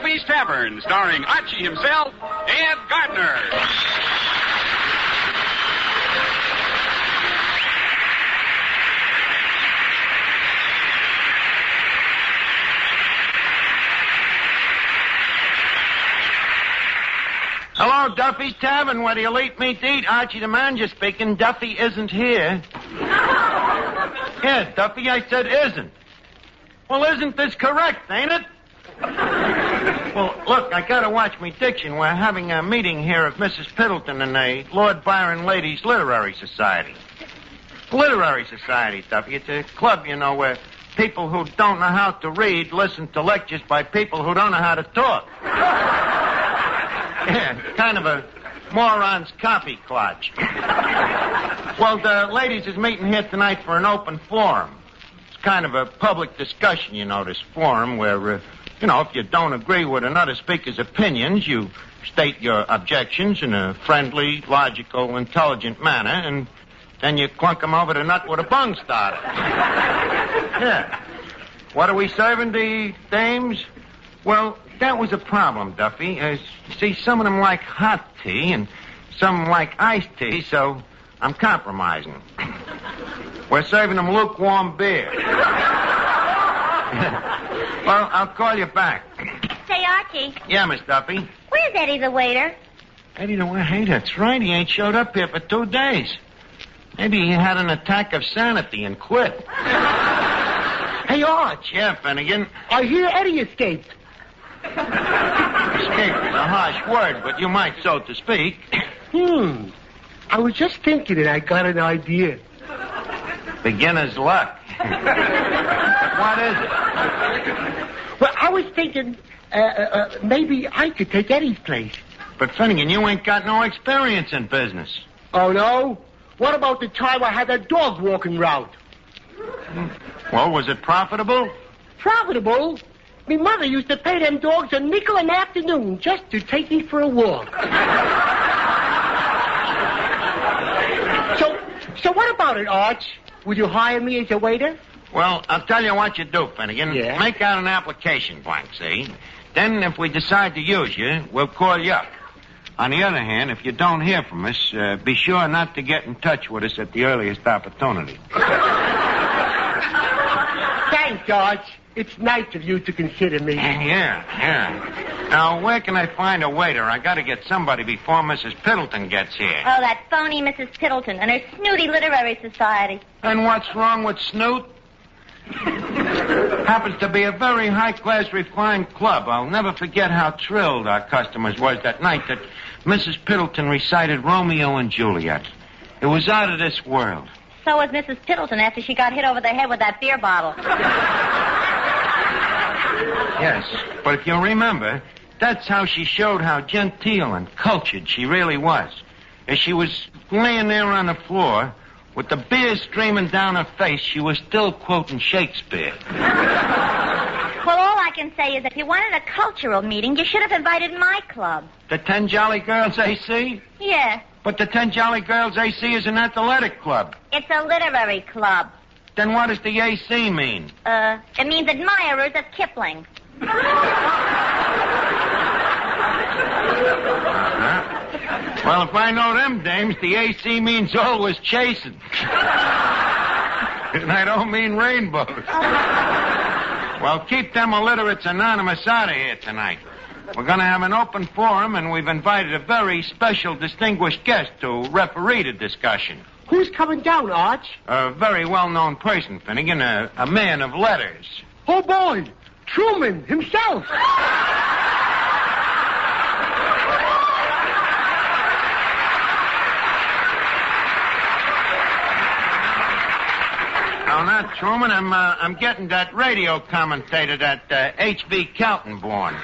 Duffy's Tavern, starring Archie himself, Ed Gardner. Hello, Duffy's Tavern, where the elite meet to eat. Archie the Manager speaking. Duffy isn't here. Yeah, Duffy, I said isn't. Well, isn't this correct, ain't it? Well, look, I gotta watch me diction. We're having a meeting here of Mrs. Piddleton and the Lord Byron Ladies Literary Society. Literary Society, Duffy. It's a club, you know, where people who don't know how to read listen to lectures by people who don't know how to talk. Yeah, kind of a moron's copy clutch. Well, the ladies is meeting here tonight for an open forum. It's kind of a public discussion, you know, this forum where, if you don't agree with another speaker's opinions, you state your objections in a friendly, logical, intelligent manner, and then you clunk them over the nut with a bung starter. Yeah. What are we serving the dames? Well, that was a problem, Duffy. See, some of them like hot tea and some like iced tea, so I'm compromising. We're serving them lukewarm beer. Well, I'll call you back. Say, Archie. Yeah, Miss Duffy? Where's Eddie the waiter? Eddie the waiter? Hey, that's right. He ain't showed up here for 2 days. Maybe he had an attack of sanity and quit. Hey, Arch. Yeah, Finnegan? I hear Eddie escaped. Escape is a harsh word, but you might so to speak. I was just thinking and I got an idea. Beginner's luck. What is it? Well, I was thinking maybe I could take Eddie's place. But, Finnegan, you ain't got no experience in business. Oh, no? What about the time I had that dog walking route? Well, was it profitable? Profitable? Me mother used to pay them dogs a nickel an afternoon just to take me for a walk. So what about it, Arch? Would you hire me as a waiter? Well, I'll tell you what you do, Finnegan. Yeah? Make out an application blank, see? Then, if we decide to use you, we'll call you up. On the other hand, if you don't hear from us, be sure not to get in touch with us at the earliest opportunity. Thanks, Arch. It's nice of you to consider me. Yeah. Now, where can I find a waiter? I gotta get somebody before Mrs. Piddleton gets here. Oh, that phony Mrs. Piddleton and her snooty literary society. And what's wrong with Snoot? Happens to be a very high-class, refined club. I'll never forget how thrilled our customers was that night that Mrs. Piddleton recited Romeo and Juliet. It was out of this world. So was Mrs. Piddleton after she got hit over the head with that beer bottle. Yes, but if you remember, that's how she showed how genteel and cultured she really was. As she was laying there on the floor, with the beer streaming down her face, she was still quoting Shakespeare. Well, all I can say is if you wanted a cultural meeting, you should have invited my club. The 10 Jolly Girls AC? Yeah. But the 10 Jolly Girls AC is an athletic club. It's a literary club. Then what does the AC mean? It means admirers of Kipling. Well, if I know them dames, the AC means always chasing. And I don't mean rainbows. Well, keep them illiterates anonymous out of here tonight. We're going to have an open forum, and we've invited a very special distinguished guest to referee the discussion. Who's coming down, Arch? A very well-known person, Finnegan, a man of letters. Oh, boy. Truman himself. No, not Truman. I'm getting that radio commentator, that H.V. Kaltenborn.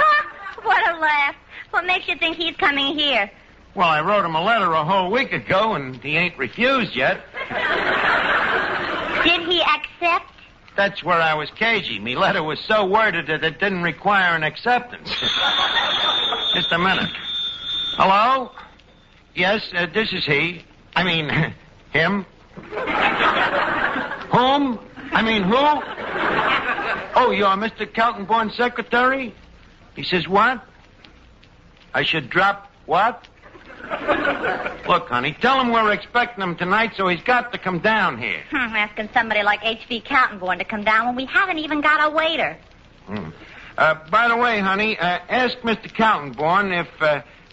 What a laugh. What makes you think he's coming here? Well, I wrote him a letter a whole week ago, and he ain't refused yet. Did he accept? That's where I was cagey. Me letter was so worded that it didn't require an acceptance. Just a minute. Hello? Yes, this is he. I mean, him. Whom? I mean, who? Oh, you're Mr. Kaltenborn's secretary? He says, what? I should drop what? Look, honey, tell him we're expecting him tonight, so he's got to come down here. Asking somebody like H.V. Kaltenborn to come down when we haven't even got a waiter. By the way, honey, ask Mr. Kaltenborn if,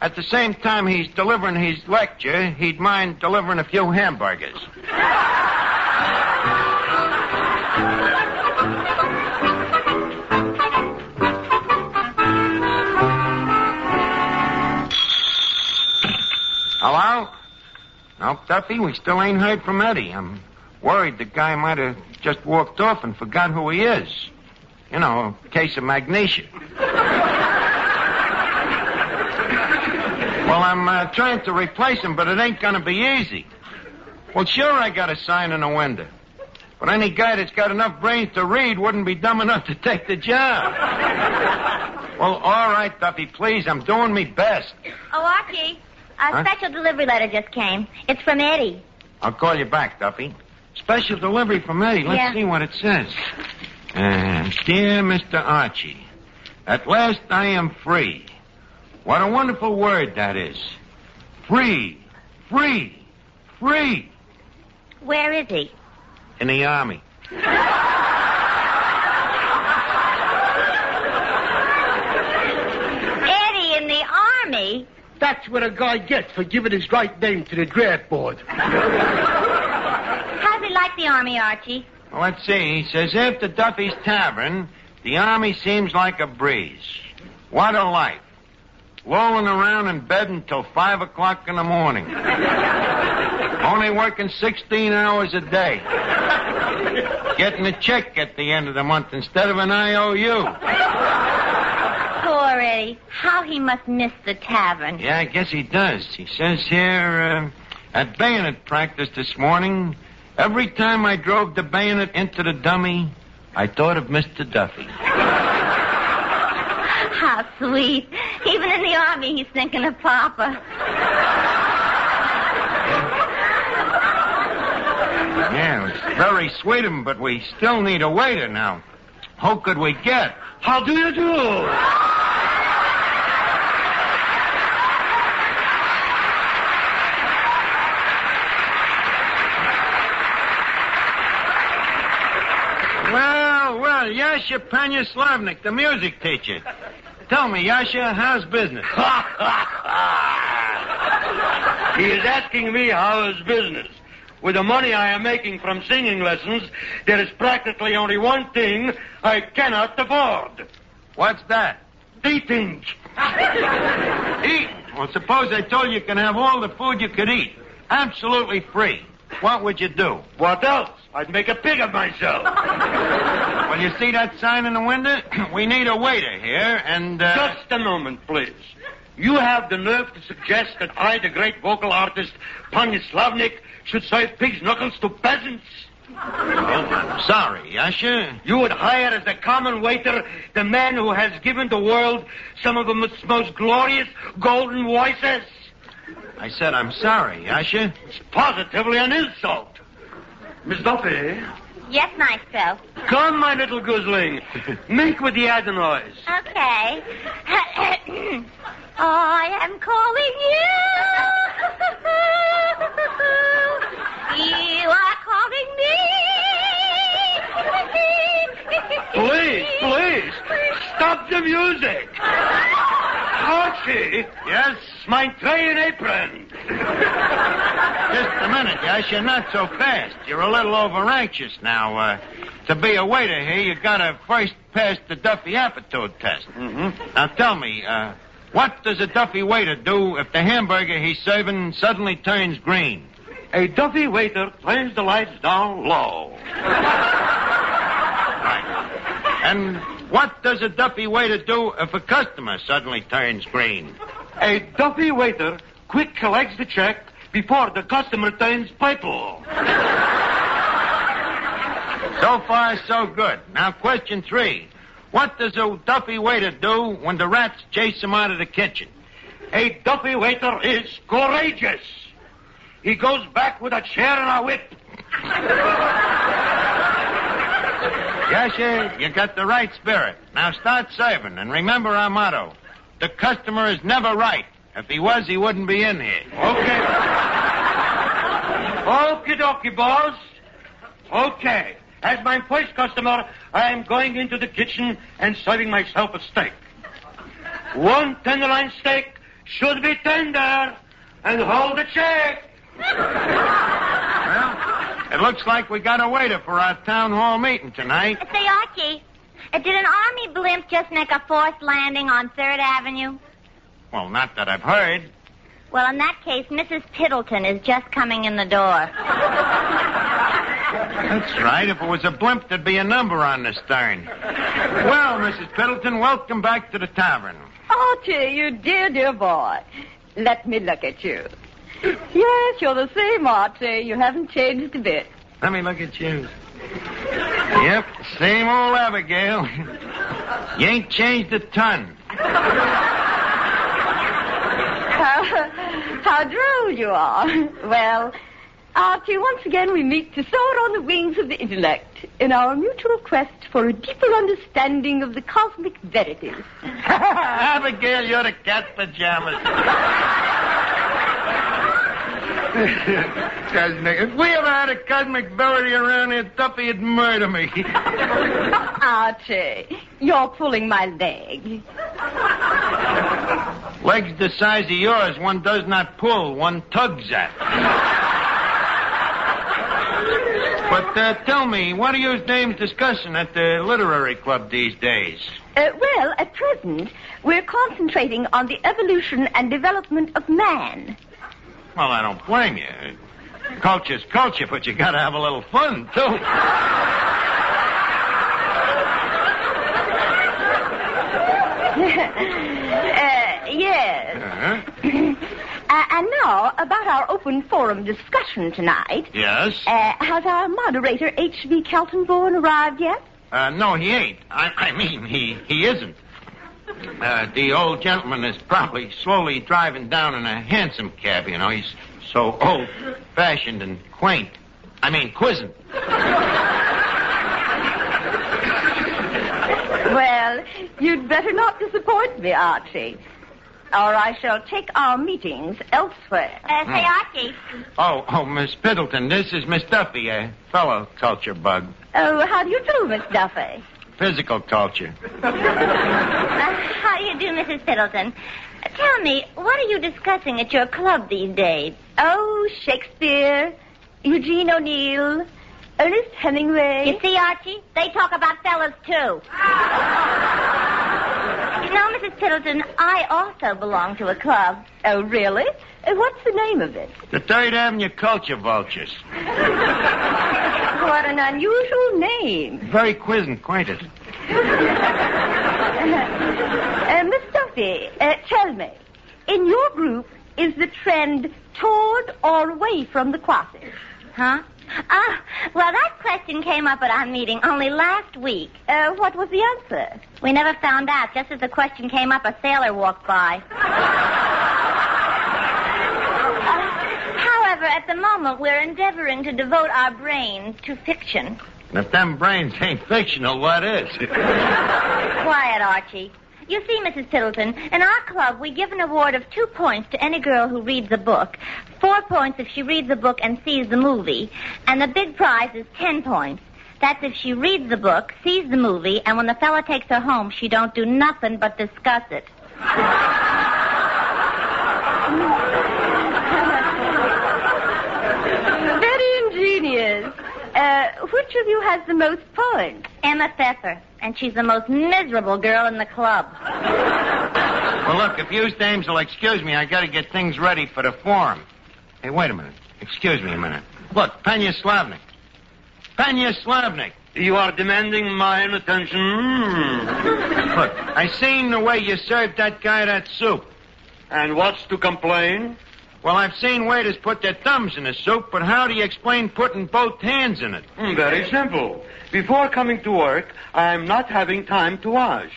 at the same time he's delivering his lecture, he'd mind delivering a few hamburgers. Hello? No, Duffy, we still ain't heard from Eddie. I'm worried the guy might have just walked off and forgot who he is. You know, a case of magnesia. Well, I'm trying to replace him, but it ain't gonna be easy. Well, sure, I got a sign in the window. But any guy that's got enough brains to read wouldn't be dumb enough to take the job. Well, all right, Duffy, please. I'm doing me best. Oh, Archie, a special delivery letter just came. It's from Eddie. I'll call you back, Duffy. Special delivery from Eddie. Let's see what it says. Dear Mr. Archie, at last I am free. What a wonderful word that is. Free, free, free. Where is he? In the Army. Eddie in the Army? That's what a guy gets for giving his right name to the draft board. How does he like the Army, Archie? Well, let's see. He says, after Duffy's Tavern, the Army seems like a breeze. What a life. Lolling around in bed until 5 o'clock in the morning. Only working 16 hours a day. Getting a check at the end of the month instead of an IOU. Poor Eddie. How he must miss the Tavern. Yeah, I guess he does. He says here, at bayonet practice this morning, every time I drove the bayonet into the dummy, I thought of Mr. Duffy. How sweet. Even in the Army, he's thinking of Papa. Yeah, it's very sweet of him, but we still need a waiter now. Who could we get? How do you do? Well, Yasha Panyaslavnik, the music teacher. Tell me, Yasha, how's business? He is asking me how is business. With the money I am making from singing lessons, there is practically only one thing I cannot afford. What's that? Eating. Eat? Well, suppose I told you can have all the food you could eat. Absolutely free. What would you do? What else? I'd make a pig of myself. Well, you see that sign in the window? We need a waiter here, and... Just a moment, please. You have the nerve to suggest that I, the great vocal artist, Panyaslavnik, should serve pig's knuckles to peasants? Oh, I'm sorry, Yasha. You would hire as a common waiter the man who has given the world some of its most glorious golden voices? I said I'm sorry, Yasha. It's positively an insult. Miss Duffy. Yes, nice fellow. Come, my little goosling. Make with the adenoids. Okay. I am calling you. You are calling me. Please. Stop the music. Archie. Yes? My tray and apron. Just a minute, Yasha. Not so fast. You're a little over-anxious now. To be a waiter here, you gotta first pass the Duffy aptitude test. Mm-hmm. Now tell me, what does a Duffy waiter do if the hamburger he's serving suddenly turns green? A Duffy waiter turns the lights down low. Right. And what does a Duffy waiter do if a customer suddenly turns green? A Duffy waiter quick collects the check before the customer turns purple. So far, so good. Now, question 3. What does a Duffy waiter do when the rats chase him out of the kitchen? A Duffy waiter is courageous. He goes back with a chair and a whip. Yes, you got the right spirit. Now start serving, and remember our motto. The customer is never right. If he was, he wouldn't be in here. Okay. Okie dokie, boss. Okay. As my first customer, I am going into the kitchen and serving myself a steak. 1 tenderloin steak should be tender. And hold the check. Well, it looks like we got a waiter for our town hall meeting tonight. Say, Archie, did an Army blimp just make a forced landing on 3rd Avenue? Well, not that I've heard. Well, in that case, Mrs. Piddleton is just coming in the door. That's right. If it was a blimp, there'd be a number on the stern. Well, Mrs. Piddleton, welcome back to the tavern. Archie, you dear boy. Let me look at you. Yes, you're the same, Archie. You haven't changed a bit. Let me look at you. Yep, same old Abigail. You ain't changed a ton. How droll you are. Well, Archie, once again we meet to soar on the wings of the intellect in our mutual quest for a deeper understanding of the cosmic verities. Abigail, you're the cat pajamas. If we ever had a cosmic verity around here, Duffy would murder me. Archie, you're pulling my leg. Legs the size of yours, one does not pull, one tugs at. But tell me, what are you dames discussing at the literary club these days? Well, at present, we're concentrating on the evolution and development of man. Well, I don't blame you. Culture's culture, but you gotta have a little fun, too. Yes. Uh-huh. And now, about our open forum discussion tonight. Yes? Has our moderator, H.V. Keltonborn, arrived yet? No, he ain't. I mean, he isn't. The old gentleman is probably slowly driving down in a hansom cab, you know. He's so old-fashioned and quaint. I mean, quizzing. Well, you'd better not disappoint me, Archie, or I shall take our meetings elsewhere. Say, Archie. Oh, Miss Piddleton, this is Miss Duffy, a fellow culture bug. Oh, how do you do, Miss Duffy? Physical culture. How do you do, Mrs. Piddleton? Tell me, what are you discussing at your club these days? Oh, Shakespeare, Eugene O'Neill, Ernest Hemingway. You see, Archie, they talk about fellas, too. You know, Mrs. Piddleton, I also belong to a club. Oh, really? What's the name of it? The 3rd Avenue Culture Vultures. What an unusual name. Very quiz-and-quainted. Miss Duffy, tell me, in your group, is the trend toward or away from the crosses? Huh? Well, that question came up at our meeting only last week. What was the answer? We never found out. Just as the question came up, a sailor walked by. However, at the moment, we're endeavoring to devote our brains to fiction. If them brains ain't fictional, what is? Quiet, Archie. You see, Mrs. Piddleton, in our club, we give an award of 2 points to any girl who reads a book, 4 points if she reads the book and sees the movie, and the big prize is 10 points. That's if she reads the book, sees the movie, and when the fella takes her home, she don't do nothing but discuss it. Very ingenious. Which of you has the most points? Emma Pfeffer, and she's the most miserable girl in the club. Well, look, if you dames will excuse me, I gotta get things ready for the forum. Hey, wait a minute. Excuse me a minute. Look, Penya Slavnik. Penya Slavnik. You are demanding mine attention. Look, I seen the way you served that guy that soup. And what's to complain? Well, I've seen waiters put their thumbs in the soup, but how do you explain putting both hands in it? Very simple. Before coming to work, I'm not having time to wash.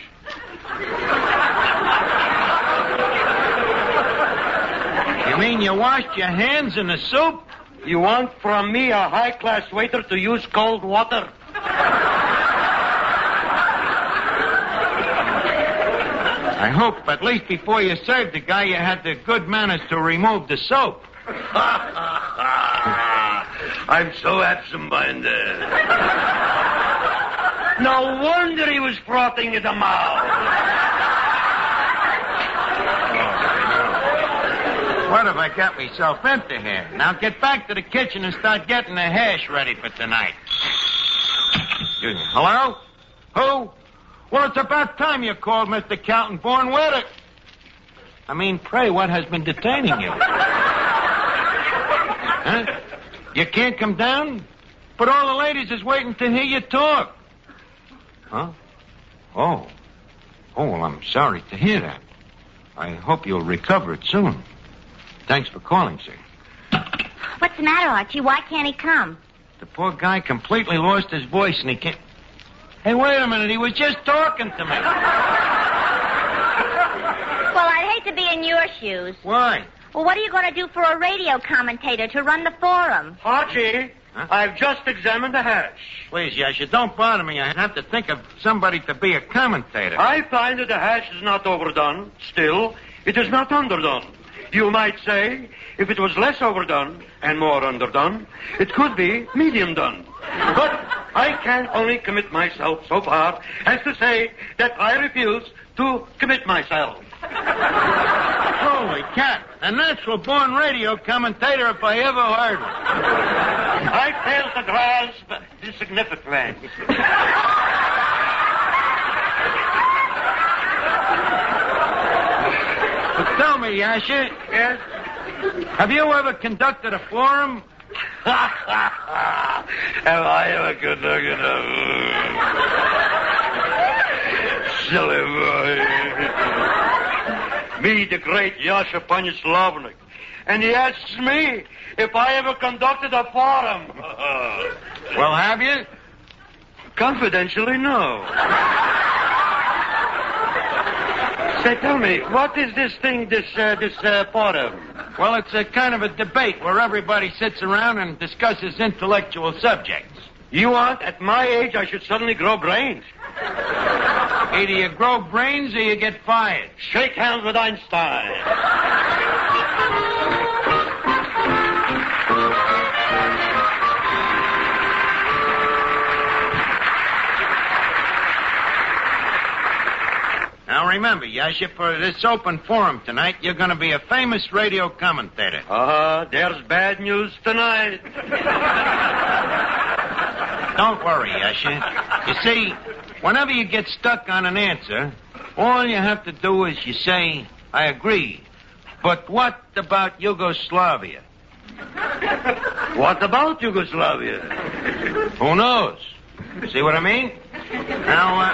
You mean you washed your hands in the soup? You want from me, a high-class waiter, to use cold water? I hope at least before you served the guy, you had the good manners to remove the soap. I'm so absent-minded. No wonder he was frothing at the mouth. What have I got myself into here? Now get back to the kitchen and start getting the hash ready for tonight. Excuse me. Hello? Who? Well, it's about time you called, Mr. Kaltenborn. Pray, what has been detaining you? Huh? You can't come down? But all the ladies is waiting to hear you talk. Huh? Oh, well, I'm sorry to hear that. I hope you'll recover it soon. Thanks for calling, sir. What's the matter, Archie? Why can't he come? The poor guy completely lost his voice and he can't... Hey, wait a minute. He was just talking to me. Well, I'd hate to be in your shoes. Why? Well, what are you going to do for a radio commentator to run the forum? Archie, huh? I've just examined the hash. Please, Yasha, don't bother me. I have to think of somebody to be a commentator. I find that the hash is not overdone. Still, it is not underdone. You might say, if it was less overdone and more underdone, it could be medium done. But I can only commit myself so far as to say that I refuse to commit myself. Holy cat. A natural-born radio commentator if I ever heard one. I fail to grasp the significance. But tell me, Yasha. Yes? Have you ever conducted a forum? Have I ever conducted a silly boy? Me, the great Yasha Slavnik. And he asks me if I ever conducted a forum. Well, have you? Confidentially, no. Say, tell me, what is this thing, this forum? Well, it's a kind of a debate where everybody sits around and discusses intellectual subjects. You want, at my age, I should suddenly grow brains? Either you grow brains or you get fired. Shake hands with Einstein. Now remember, Yasha, for this open forum tonight, you're going to be a famous radio commentator. There's bad news tonight. Don't worry, Yasha. You see, whenever you get stuck on an answer, all you have to do is you say, I agree. But what about Yugoslavia? What about Yugoslavia? Who knows? See what I mean? Now,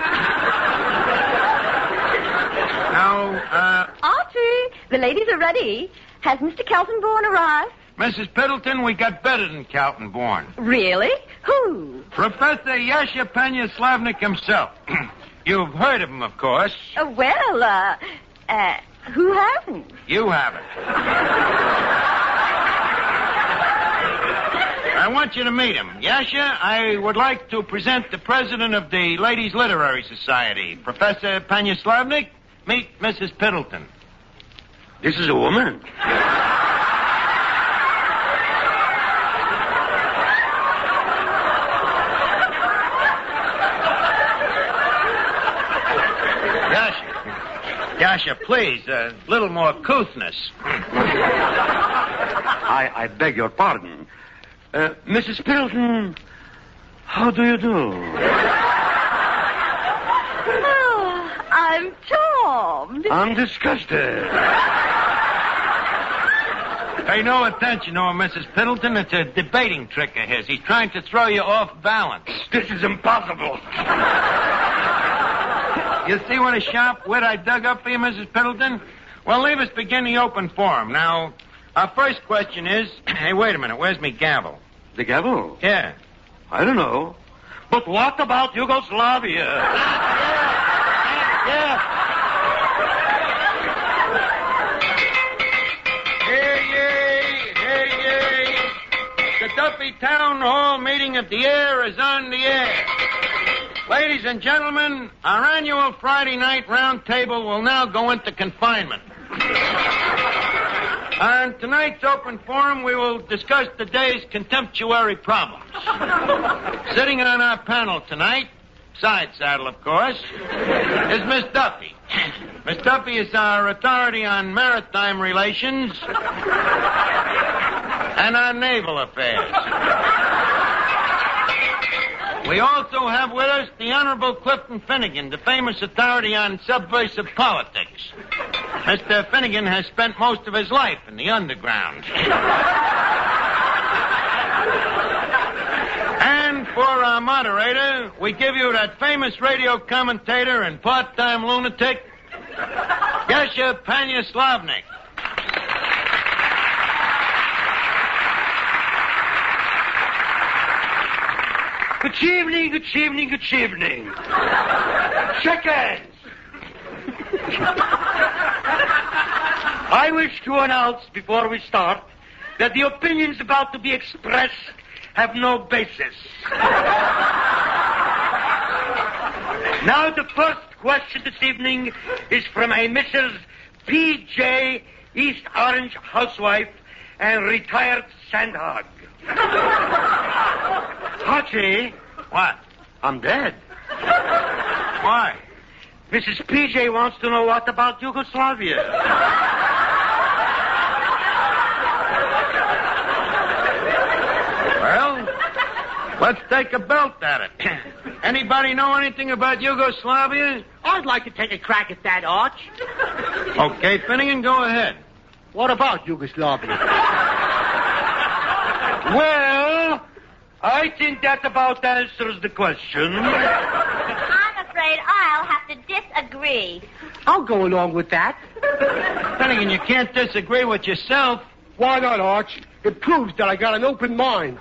Archie, the ladies are ready. Has Mr. Kaltenborn arrived? Mrs. Piddleton, we got better than Kaltenborn. Really? Who? Professor Yasha Slavnik himself. You've heard of him, of course. Who hasn't? You haven't. I want you to meet him. Yasha, I would like to present the president of the Ladies Literary Society, Professor Slavnik. Meet Mrs. Piddleton. This is a woman. Yasha, please, a little more couthness. I beg your pardon. Mrs. Piddleton, how do you do? I'm charmed. I'm disgusted. Pay no attention to him, Mrs. Piddleton. It's a debating trick of his. He's trying to throw you off balance. This is impossible. You see what a sharp wit I dug up for you, Mrs. Piddleton? Well, leave us begin the open forum. Now, our first question is... Hey, wait a minute. Where's me gavel? The gavel? Yeah. I don't know. But what about Yugoslavia? Yeah. Hey, The Duffy Town Hall meeting of the air is on the air. Ladies and gentlemen, our annual Friday night round table will now go into confinement. On tonight's open forum, we will discuss the day's contemptuary problems. Sitting on our panel tonight, side saddle, of course, is Miss Duffy. Miss Duffy is our authority on maritime relations and on naval affairs. We also have with us the Honorable Clifton Finnegan, the famous authority on subversive politics. Mr. Finnegan has spent most of his life in the underground. And for our moderator, we give you that famous radio commentator and part-time lunatic, Yasha Panyaslavnik. Good evening, good evening, good evening. Shake hands. I wish to announce before we start that the opinions about to be expressed have no basis. Now the first question this evening is from a Mrs. P.J., East Orange housewife and retired sandhog. Archie. What? I'm dead. Why? Mrs. P.J. wants to know what about Yugoslavia. Well, let's take a belt at it. Anybody know anything about Yugoslavia? I'd like to take a crack at that, Arch. Okay, Finnegan, go ahead. What about Yugoslavia? Well, I think that about answers the question. I'm afraid I'll have to disagree. I'll go along with that. Finnegan, you can't disagree with yourself. Why not, Arch? It proves that I got an open mind.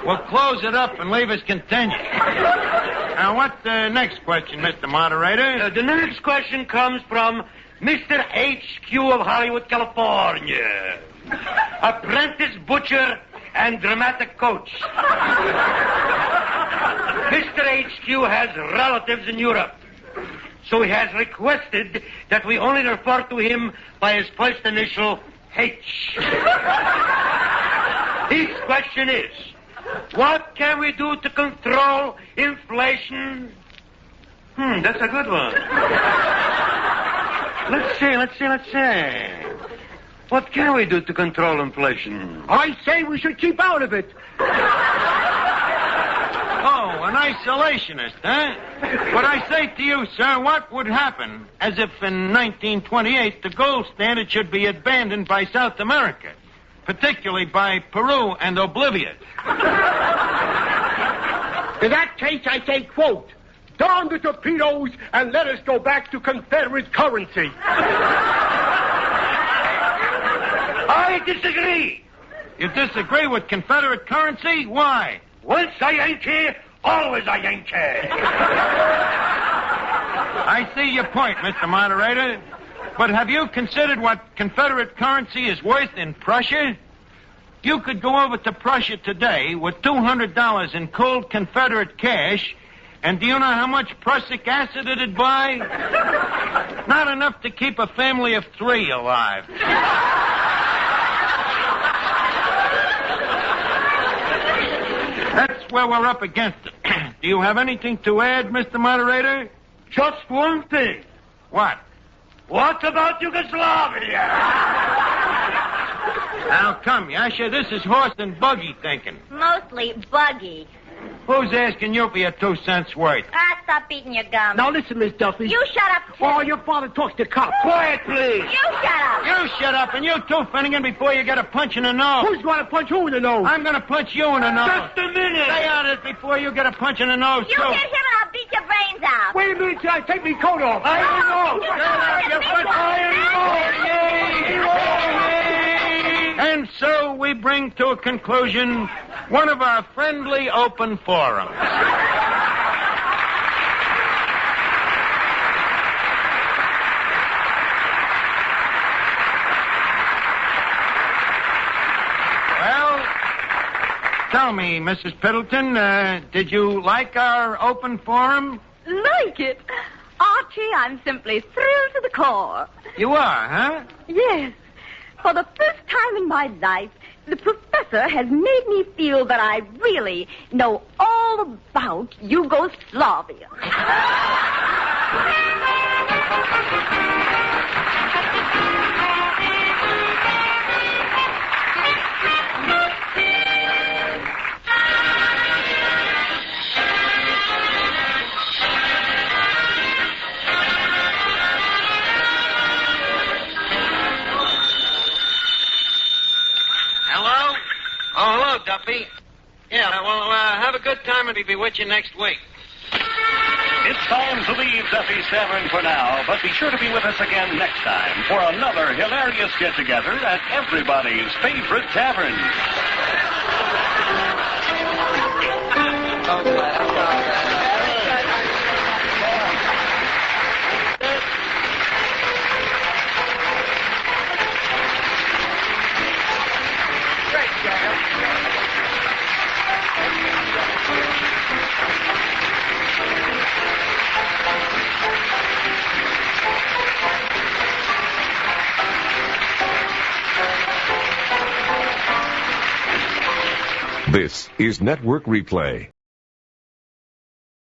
We'll close it up and leave us continue. Now, what's the next question, Mr. Moderator? The next question comes from Mr. H.Q. of Hollywood, California. Apprentice butcher and dramatic coach. Mr. H.Q. has relatives in Europe, so he has requested that we only refer to him by his first initial, H. His question is, what can we do to control inflation? That's a good one. Let's see. What can we do to control inflation? I say we should keep out of it. Oh, an isolationist, huh? But I say to you, sir, what would happen as if in 1928 the gold standard should be abandoned by South America, particularly by Peru and Oblivia? In that case, I say, quote, down the torpedoes and let us go back to Confederate currency. I disagree. You disagree with Confederate currency? Why? Once a Yankee, always a Yankee. I see your point, Mr. Moderator. But have you considered what Confederate currency is worth in Prussia? You could go over to Prussia today with $200 in cold Confederate cash, and do you know how much prussic acid it'd buy? Not enough to keep a family of 3 alive. That's where we're up against it. Do you have anything to add, Mr. Moderator? Just one thing. What? What about Yugoslavia? Now, come, Yasha, this is horse and buggy thinking. Mostly buggy. Who's asking you for your 2 cents worth? Stop eating your gum. Now listen, Miss Duffy. You shut up, too. Oh, your father talks to cops. Quiet, please. You shut up. You shut up, and you too, Finnegan, before you get a punch in the nose. Who's going to punch who in the nose? I'm going to punch you in the nose. Just a minute. Stay out of it before you get a punch in the nose, You too. hit him and I'll beat your brains out. Wait a minute till I take my coat off. I know. And so we bring to a conclusion one of our friendly open forums. Tell me, Mrs. Piddleton, did you like our open forum? Like it? Archie, I'm simply thrilled to the core. You are, huh? Yes. For the first time in my life, the professor has made me feel that I really know all about Yugoslavia. Hello? Oh, hello, Duffy. Yeah, well, have a good time and we'll be with you next week. It's time to leave Duffy's Tavern for now, but be sure to be with us again next time for another hilarious get-together at everybody's favorite tavern. This is Network Replay.